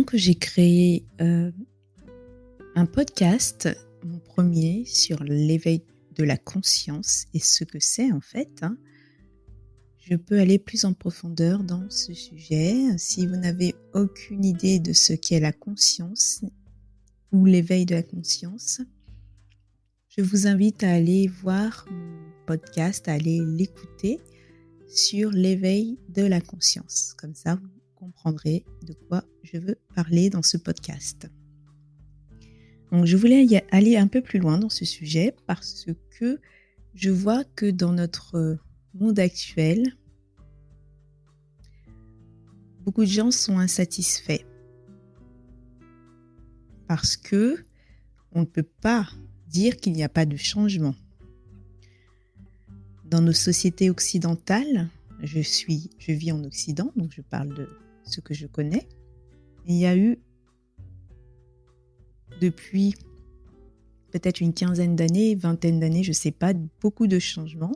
donc j'ai créé un podcast, mon premier, sur l'éveil de la conscience et ce que c'est en fait. Je peux aller plus en profondeur dans ce sujet. Si vous n'avez aucune idée de ce qu'est la conscience ou l'éveil de la conscience, je vous invite à aller voir mon podcast, à aller l'écouter sur l'éveil de la conscience. Comme ça, vous comprendrez de quoi je veux parler dans ce podcast. Donc, je voulais aller un peu plus loin dans ce sujet parce que je vois que dans notre monde actuel, beaucoup de gens sont insatisfaits parce que on ne peut pas dire qu'il n'y a pas de changement. Dans nos sociétés occidentales, je vis en Occident, donc je parle de ce que je connais. Il y a eu, depuis peut-être une quinzaine d'années, vingtaine d'années, je ne sais pas, beaucoup de changements.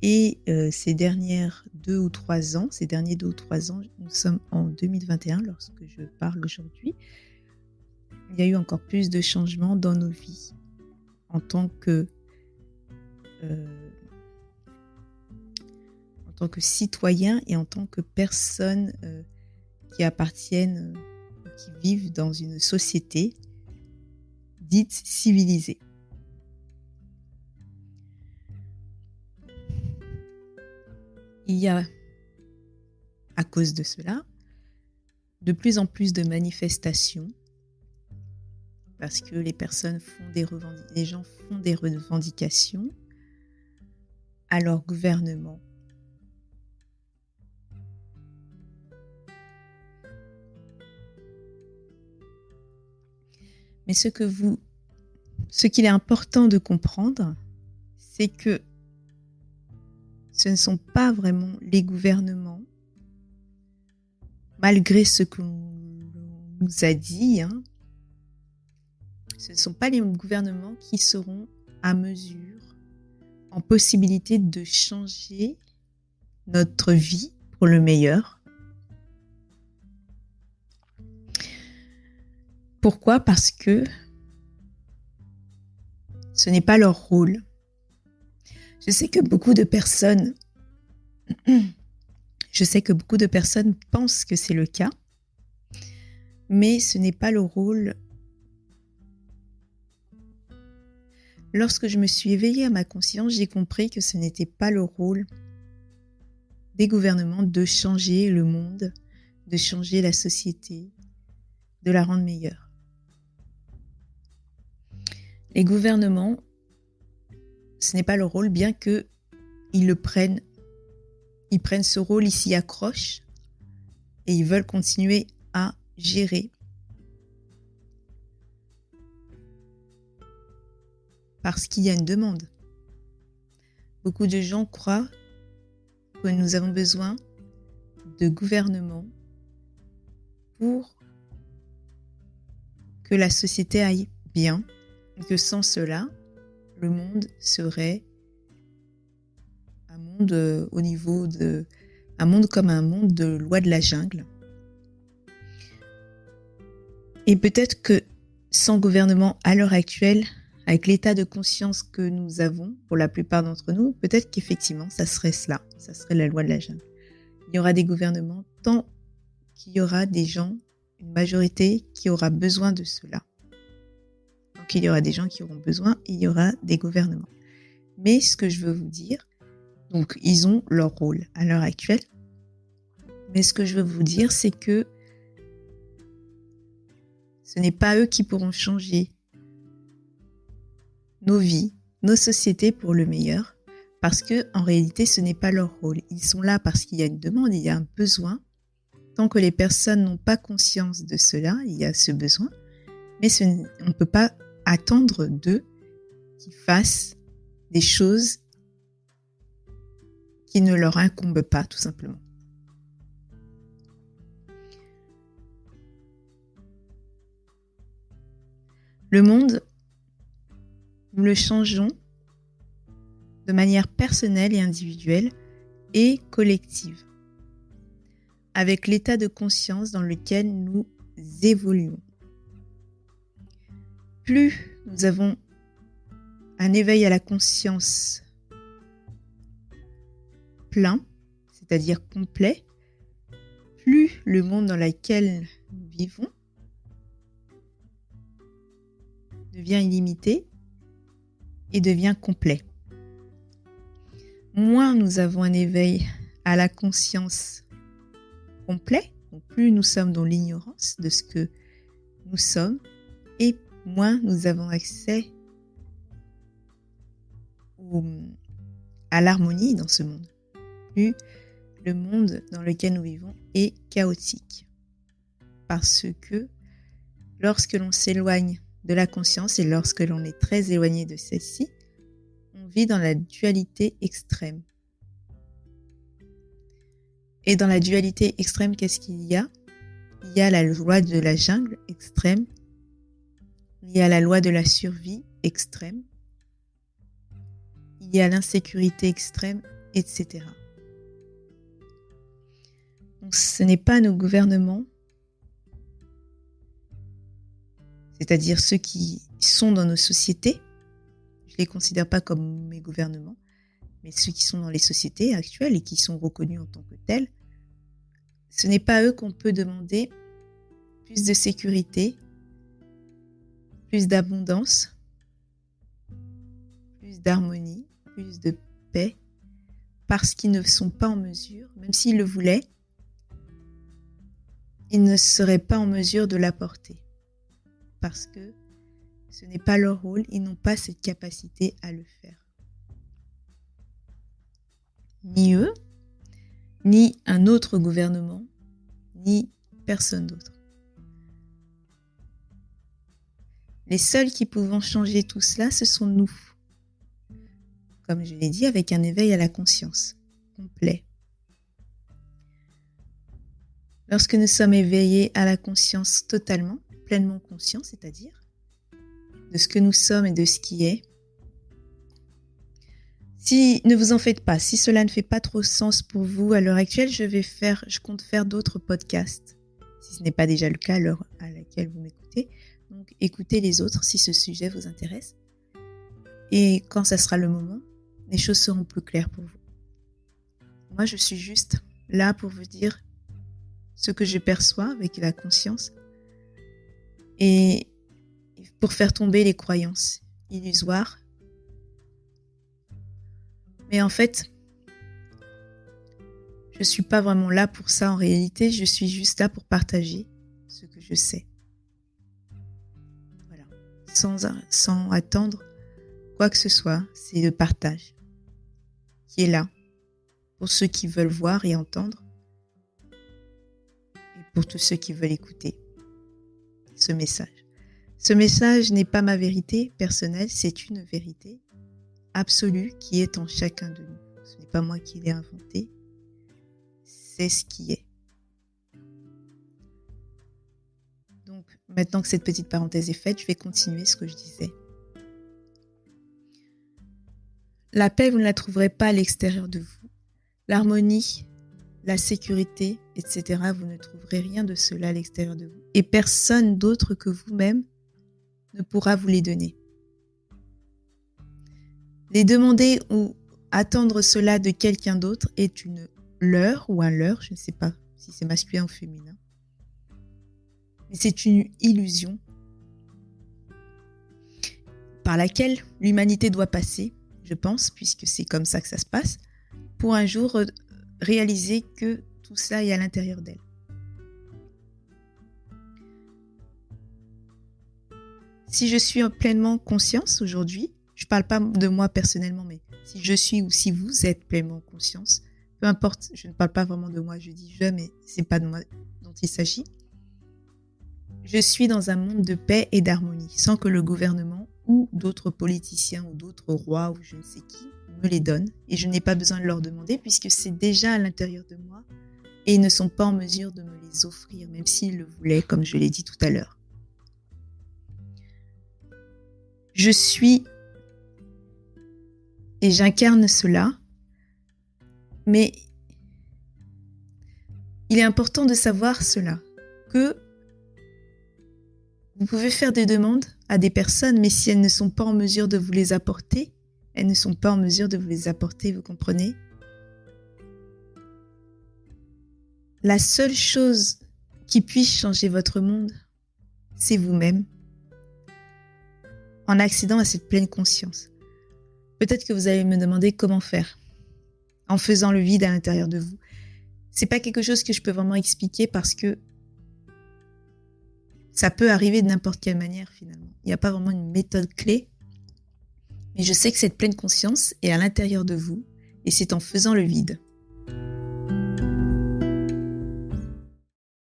Et ces derniers 2 ou 3 ans, nous sommes en 2021 lorsque je parle aujourd'hui, il y a eu encore plus de changements dans nos vies en tant que citoyens et en tant que personnes qui appartiennent, qui vivent dans une société dite civilisée. Il y a, à cause de cela, de plus en plus de manifestations parce que les gens font des revendications à leur gouvernement. Mais ce qu'il est important de comprendre, c'est que ce ne sont pas vraiment les gouvernements, malgré ce qu'on nous a dit, ce ne sont pas les gouvernements qui seront à mesure, en possibilité de changer notre vie pour le meilleur. Pourquoi ? Parce que ce n'est pas leur rôle. Je sais que beaucoup de personnes pensent que c'est le cas, mais ce n'est pas le rôle. Lorsque je me suis éveillée à ma conscience, j'ai compris que ce n'était pas le rôle des gouvernements de changer le monde, de changer la société, de la rendre meilleure. Les gouvernements, ce n'est pas leur rôle, bien qu'ils prennent ce rôle, ils s'y accrochent et ils veulent continuer à gérer. Parce qu'il y a une demande. Beaucoup de gens croient que nous avons besoin de gouvernements pour que la société aille bien, et que sans cela, le monde serait un monde comme un monde de loi de la jungle. Et peut-être que sans gouvernement à l'heure actuelle, avec l'état de conscience que nous avons, pour la plupart d'entre nous, peut-être qu'effectivement, ça serait cela. Ça serait la loi de la jungle. Il y aura des gouvernements tant qu'il y aura des gens, une majorité qui aura besoin de cela. Tant qu'il y aura des gens qui auront besoin, il y aura des gouvernements. Mais ce que je veux vous dire, donc ils ont leur rôle à l'heure actuelle. Mais ce que je veux vous dire, c'est que ce n'est pas eux qui pourront changer nos vies, nos sociétés pour le meilleur, parce que en réalité, ce n'est pas leur rôle. Ils sont là parce qu'il y a une demande, il y a un besoin. Tant que les personnes n'ont pas conscience de cela, il y a ce besoin, mais on ne peut pas attendre d'eux qu'ils fassent des choses qui ne leur incombent pas, tout simplement. Le monde, nous le changeons de manière personnelle et individuelle et collective, avec l'état de conscience dans lequel nous évoluons. Plus nous avons un éveil à la conscience plein, c'est-à-dire complet, plus le monde dans lequel nous vivons devient illimité et devient complet. Moins nous avons un éveil à la conscience complet, donc plus nous sommes dans l'ignorance de ce que nous sommes, et moins nous avons accès à l'harmonie dans ce monde. Plus le monde dans lequel nous vivons est chaotique. Parce que lorsque l'on s'éloigne de la conscience et lorsque l'on est très éloigné de celle-ci, on vit dans la dualité extrême. Et dans la dualité extrême, qu'est-ce qu'il y a ? Il y a la loi de la jungle extrême, il y a la loi de la survie extrême, il y a l'insécurité extrême, etc. Donc ce n'est pas nos gouvernements, c'est-à-dire ceux qui sont dans nos sociétés, je ne les considère pas comme mes gouvernements, mais ceux qui sont dans les sociétés actuelles et qui sont reconnus en tant que tels, ce n'est pas à eux qu'on peut demander plus de sécurité, plus d'abondance, plus d'harmonie, plus de paix, parce qu'ils ne sont pas en mesure, même s'ils le voulaient, ils ne seraient pas en mesure de l'apporter. Parce que ce n'est pas leur rôle, ils n'ont pas cette capacité à le faire. Ni eux, ni un autre gouvernement, ni personne d'autre. Les seuls qui pouvons changer tout cela, ce sont nous. Comme je l'ai dit, avec un éveil à la conscience complet. Lorsque nous sommes éveillés à la conscience totalement, pleinement conscients, c'est-à-dire de ce que nous sommes et de ce qui est, si, ne vous en faites pas, si cela ne fait pas trop sens pour vous à l'heure actuelle, je compte faire d'autres podcasts, si ce n'est pas déjà le cas à l'heure à laquelle vous m'écoutez. Donc écoutez les autres si ce sujet vous intéresse. Et quand ça sera le moment, les choses seront plus claires pour vous. Moi, je suis juste là pour vous dire ce que je perçois avec la conscience et pour faire tomber les croyances illusoires. Mais en fait, je ne suis pas vraiment là pour ça en réalité, je suis juste là pour partager ce que je sais. Voilà, sans attendre quoi que ce soit, c'est le partage qui est là pour ceux qui veulent voir et entendre et pour tous ceux qui veulent écouter ce message. Ce message n'est pas ma vérité personnelle, c'est une vérité absolue qui est en chacun de nous. Ce n'est pas moi qui l'ai inventé, c'est ce qui est. Donc maintenant que cette petite parenthèse est faite, je vais continuer ce que je disais. La paix, vous ne la trouverez pas à l'extérieur de vous. L'harmonie, la sécurité, etc., vous ne trouverez rien de cela à l'extérieur de vous. Et personne d'autre que vous-même ne pourra vous les donner. Les demander ou attendre cela de quelqu'un d'autre est une leurre ou un leurre, je ne sais pas si c'est masculin ou féminin. Mais c'est une illusion par laquelle l'humanité doit passer, je pense, puisque c'est comme ça que ça se passe, pour un jour réaliser que tout ça est à l'intérieur d'elle. Si je suis en pleinement conscience aujourd'hui, je ne parle pas de moi personnellement, mais si je suis ou si vous êtes pleinement conscience, peu importe, je ne parle pas vraiment de moi, je dis je, mais ce n'est pas de moi dont il s'agit. Je suis dans un monde de paix et d'harmonie, sans que le gouvernement ou d'autres politiciens ou d'autres rois ou je ne sais qui me les donnent. Et je n'ai pas besoin de leur demander puisque c'est déjà à l'intérieur de moi et ils ne sont pas en mesure de me les offrir, même s'ils le voulaient, comme je l'ai dit tout à l'heure. Je suis et j'incarne cela, mais il est important de savoir cela, que Vous pouvez faire des demandes à des personnes, mais si elles ne sont pas en mesure de vous les apporter, elles ne sont pas en mesure de vous les apporter, vous comprenez? La seule chose qui puisse changer votre monde, c'est vous-même, en accédant à cette pleine conscience. Peut-être que vous allez me demander comment faire, en faisant le vide à l'intérieur de vous. C'est pas quelque chose que je peux vraiment expliquer parce que ça peut arriver de n'importe quelle manière finalement. Il n'y a pas vraiment une méthode clé, mais je sais que cette pleine conscience est à l'intérieur de vous et c'est en faisant le vide.